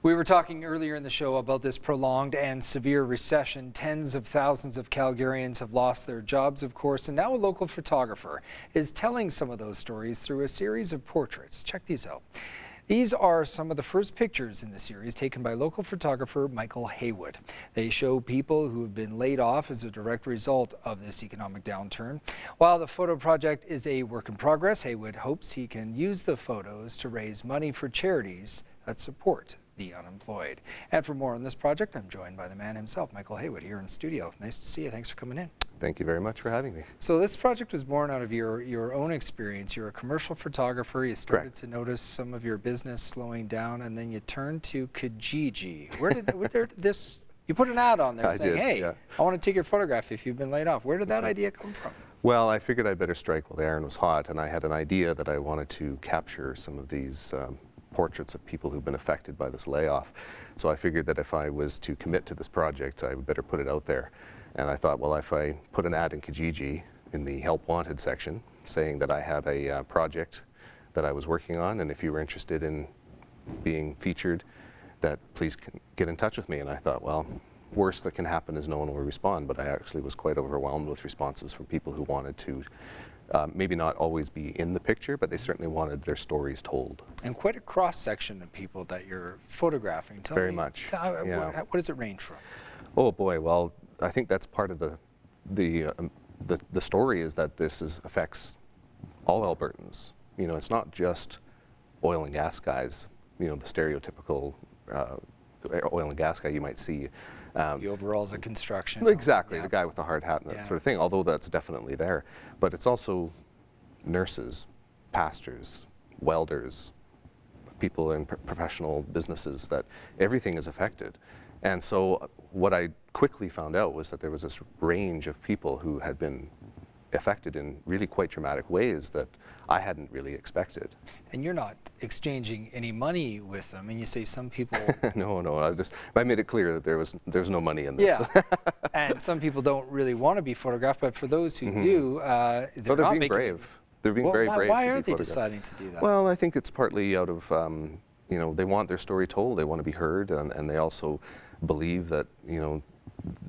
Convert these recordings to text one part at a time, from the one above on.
We were talking earlier in the show about this prolonged and severe recession. Tens of thousands of Calgarians have lost their jobs, of course, and now a local photographer is telling some of those stories through a series of portraits. Check these out. These are some of the first pictures in the series taken by local photographer Michael Heywood. They show people who have been laid off as a direct result of this economic downturn. While the photo project is a work in progress, Heywood hopes he can use the photos to raise money for charities that support the unemployed. And for more on this project, I'm joined by the man himself, Michael Heywood, here in studio. Nice to see you. Thanks for coming in. Thank you very much for having me. So this project was born out of your own experience. You're a commercial photographer. You started to notice some of your business slowing down, and then you turned to Kijiji. Where did this? You put an ad on there saying, "Hey, I want to take your photograph if you've been laid off." Where did that idea come from? Well, I figured I'd better strike while the iron was hot, and I had an idea that I wanted to capture some of these portraits of people who've been affected by this layoff. So I figured that if I was to commit to this project, I would better put it out there. And I thought, well, if I put an ad in Kijiji in the Help Wanted section saying that I had a project that I was working on, and if you were interested in being featured, that please get in touch with me. And I thought, well, worst that can happen is no one will respond. But I actually was quite overwhelmed with responses from people who wanted to maybe not always be in the picture, but they certainly wanted their stories told. And quite a cross-section of people that you're photographing. Tell me, much. What does it range from? Oh boy, well, I think that's part of the story, is that this affects all Albertans. You know, it's not just oil and gas guys, you know, the stereotypical oil and gas guy you might see. The overalls of construction. Exactly, the guy with the hard hat and that sort of thing, although that's definitely there. But it's also nurses, pastors, welders, people in professional businesses, that everything is affected. And so what I quickly found out was that there was this range of people who had been affected in really quite dramatic ways that I hadn't really expected. And you're not exchanging any money with them, and you say some people... No, I made it clear that there's no money in this. Yeah, and some people don't really want to be photographed, but for those who do, they're being brave. They're being very brave. Why are they deciding to do that? Well, I think it's partly out of, you know, they want their story told, they want to be heard, and they also believe that, you know,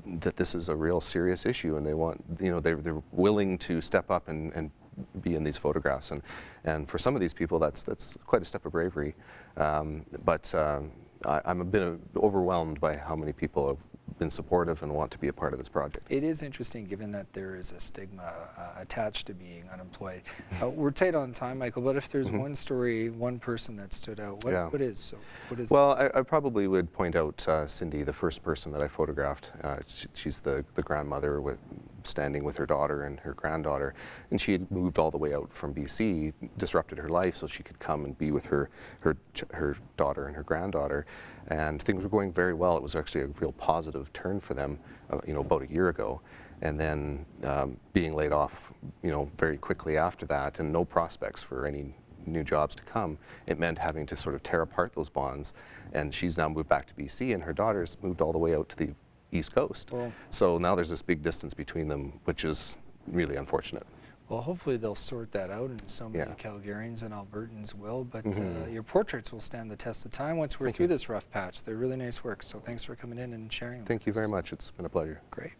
that this is a real serious issue, and they want, you know, they're willing to step up and be in these photographs, and for some of these people that's quite a step of bravery, but I'm a bit overwhelmed by how many people have been supportive and want to be a part of this project. It is interesting, given that there is a stigma attached to being unemployed. We're tight on time, Michael, but if there's one story, one person that stood out, what is? Well, I probably would point out Cindy, the first person that I photographed. She's the grandmother standing with her daughter and her granddaughter, and she had moved all the way out from BC, disrupted her life so she could come and be with her daughter and her granddaughter, and things were going very well. It was actually a real positive turn for them, you know, about a year ago, and then being laid off, you know, very quickly after that, and no prospects for any new jobs to come, it meant having to sort of tear apart those bonds. And she's now moved back to BC, and her daughter's moved all the way out to the East Coast. Well, so now there's this big distance between them, which is really unfortunate. Well, hopefully they'll sort that out, and so many Calgarians and Albertans will, but your portraits will stand the test of time once we're through this rough patch. They're really nice work, so thanks for coming in and sharing them. Thank you very much. It's been a pleasure. Great.